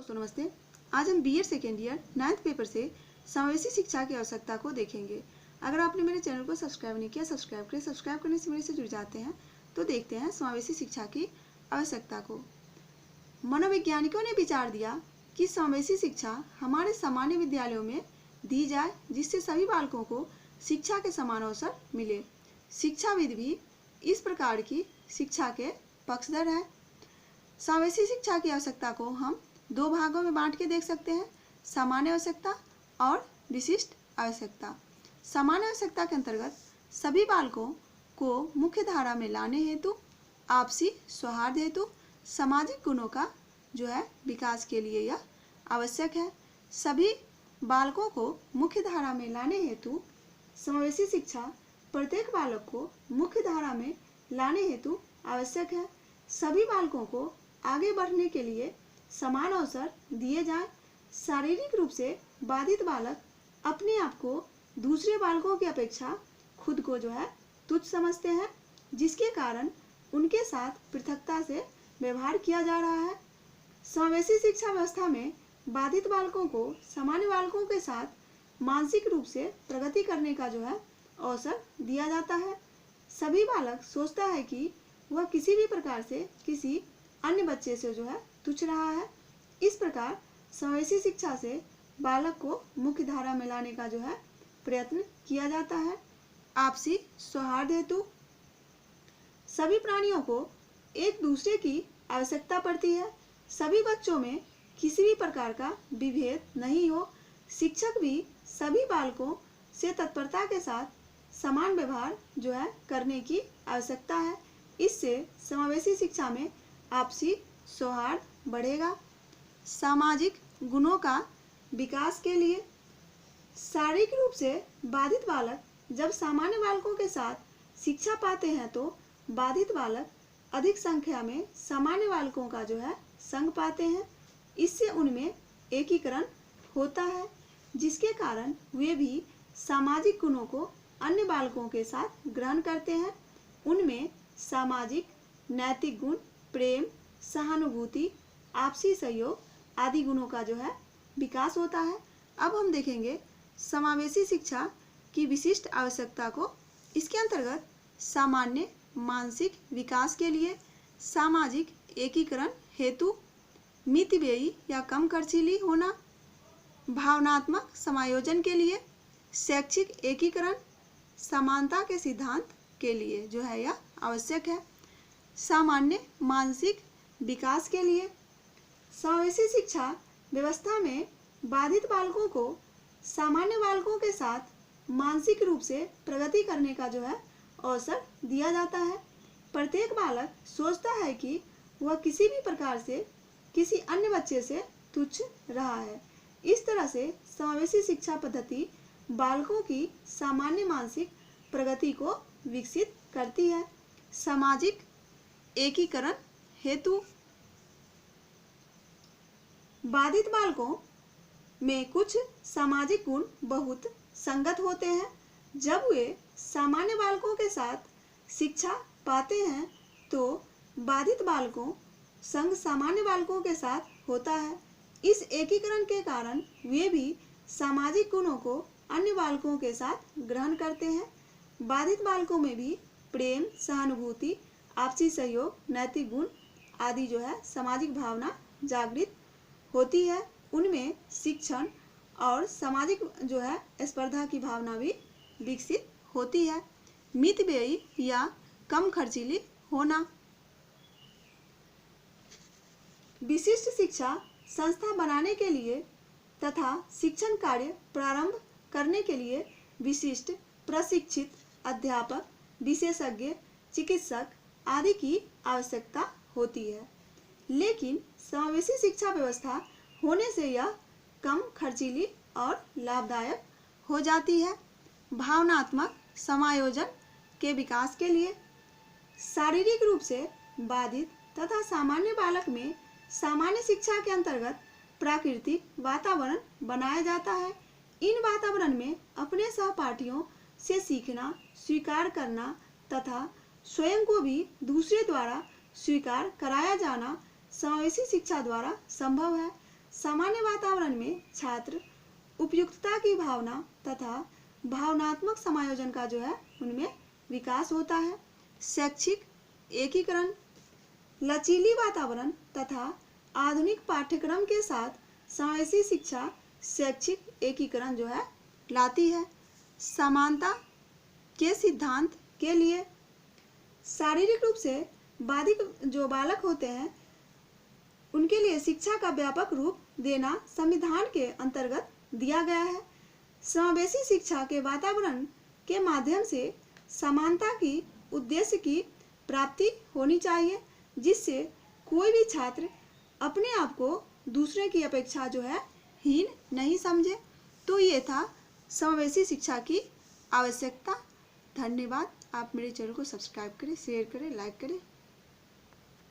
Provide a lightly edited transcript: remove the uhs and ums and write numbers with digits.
दोस्तों नमस्ते। आज हम BEd second year 9th paper से समावेशी शिक्षा की आवश्यकता को देखेंगे। अगर आपने मेरे चैनल को सब्सक्राइब नहीं किया, सब्सक्राइब करें। सब्सक्राइब करने से मेरे से जुड़ जाते हैं। तो देखते हैं समावेशी शिक्षा की आवश्यकता को। मनोवैज्ञानिकों ने विचार दिया कि समावेशी शिक्षा हमारे सामान्य विद्यालयों में दी जाए, जिससे सभी बालकों को शिक्षा के समान अवसर मिले। शिक्षाविद भी इस प्रकार की शिक्षा के पक्षधर हैं। समावेशी शिक्षा की आवश्यकता को हम दो भागों में बांट के देख सकते हैं, सामान्य आवश्यकता और विशिष्ट आवश्यकता। सामान्य आवश्यकता के अंतर्गत सभी बालकों को मुख्य धारा में लाने हेतु, आपसी सौहार्द हेतु, सामाजिक गुणों का विकास के लिए यह आवश्यक है। सभी बालकों को मुख्य धारा में लाने हेतु समावेशी शिक्षा प्रत्येक बालक को मुख्य धारा में लाने हेतु आवश्यक है। सभी बालकों को आगे बढ़ने के लिए समान अवसर दिए जाएं। शारीरिक रूप से बाधित बालक अपने आप को दूसरे बालकों की अपेक्षा खुद को तुच्छ समझते हैं, जिसके कारण उनके साथ पृथकता से व्यवहार किया जा रहा है। समावेशी शिक्षा व्यवस्था में बाधित बालकों को सामान्य बालकों के साथ मानसिक रूप से प्रगति करने का अवसर दिया जाता है। सभी बालक सोचता है कि वह किसी भी प्रकार से किसी अन्य बच्चे से तुच्छ रहा है। इस प्रकार समावेशी शिक्षा से बालक को मुख्य धारा में लाने का प्रयत्न किया जाता है। आपसी सौहार्द हेतु सभी प्राणियों को एक दूसरे की आवश्यकता पड़ती है। सभी बच्चों में किसी भी प्रकार का विभेद नहीं हो। शिक्षक भी सभी बालकों से तत्परता के साथ समान व्यवहार करने की आवश्यकता है। इससे समावेशी शिक्षा में आपसी सौहार्द बढ़ेगा। सामाजिक गुणों का विकास के लिए शारीरिक रूप से बाधित बालक जब सामान्य बालकों के साथ शिक्षा पाते हैं तो बाधित बालक अधिक संख्या में सामान्य बालकों का संग पाते हैं। इससे उनमें एकीकरण होता है, जिसके कारण वे भी सामाजिक गुणों को अन्य बालकों के साथ ग्रहण करते हैं। उनमें सामाजिक नैतिक गुण, प्रेम, सहानुभूति, आपसी सहयोग आदि गुणों का विकास होता है। अब हम देखेंगे समावेशी शिक्षा की विशिष्ट आवश्यकता को। इसके अंतर्गत सामान्य मानसिक विकास के लिए, सामाजिक एकीकरण हेतु, मितव्ययी या कम खर्चीली होना, भावनात्मक समायोजन के लिए, शैक्षिक एकीकरण, समानता के सिद्धांत के लिए यह आवश्यक है। सामान्य मानसिक विकास के लिए समावेशी शिक्षा व्यवस्था में बाधित बालकों को सामान्य बालकों के साथ मानसिक रूप से प्रगति करने का अवसर दिया जाता है। प्रत्येक बालक सोचता है कि वह किसी भी प्रकार से किसी अन्य बच्चे से तुच्छ रहा है। इस तरह से समावेशी शिक्षा पद्धति बालकों की सामान्य मानसिक प्रगति को विकसित करती है। सामाजिक एकीकरण हेतु बाधित बालकों में कुछ सामाजिक गुण बहुत संगत होते हैं। जब वे सामान्य बालकों के साथ शिक्षा पाते हैं तो बाधित बालकों संग सामान्य बालकों के साथ होता है। इस एकीकरण के कारण वे भी सामाजिक गुणों को अन्य बालकों के साथ ग्रहण करते हैं। बाधित बालकों में भी प्रेम, सहानुभूति, आपसी सहयोग, नैतिक गुण आदि सामाजिक भावना जागृत होती है। उनमें शिक्षण और सामाजिक स्पर्धा की भावना भी विकसित होती है। मितव्ययी या कम खर्चीली होना विशिष्ट शिक्षा संस्था बनाने के लिए तथा शिक्षण कार्य प्रारंभ करने के लिए विशिष्ट प्रशिक्षित अध्यापक, विशेषज्ञ, चिकित्सक आदि की आवश्यकता होती है। लेकिन समावेशी शिक्षा व्यवस्था होने से यह कम खर्चीली और लाभदायक हो जाती है। भावनात्मक समायोजन के विकास के लिए शारीरिक रूप से बाधित तथा सामान्य बालक में सामान्य शिक्षा के अंतर्गत प्राकृतिक वातावरण बनाया जाता है। इन वातावरण में अपने सहपाठियों से सीखना, स्वीकार करना तथा स्वयं को भी दूसरे द्वारा स्वीकार कराया जाना समावेशी शिक्षा द्वारा संभव है। सामान्य वातावरण में छात्र उपयुक्तता की भावना तथा भावनात्मक समायोजन का जो है उनमें विकास होता है। शैक्षिक एकीकरण, लचीली वातावरण तथा आधुनिक पाठ्यक्रम के साथ समावेशी शिक्षा शैक्षिक एकीकरण जो है लाती है। समानता के सिद्धांत के लिए शारीरिक रूप से बाधित जो बालक होते हैं उनके लिए शिक्षा का व्यापक रूप देना संविधान के अंतर्गत दिया गया है। समावेशी शिक्षा के वातावरण के माध्यम से समानता की उद्देश्य की प्राप्ति होनी चाहिए, जिससे कोई भी छात्र अपने आप को दूसरे की अपेक्षा जो है हीन नहीं समझे। तो ये था समावेशी शिक्षा की आवश्यकता। धन्यवाद। आप मेरे चैनल को सब्सक्राइब करें, शेयर करें, लाइक करें।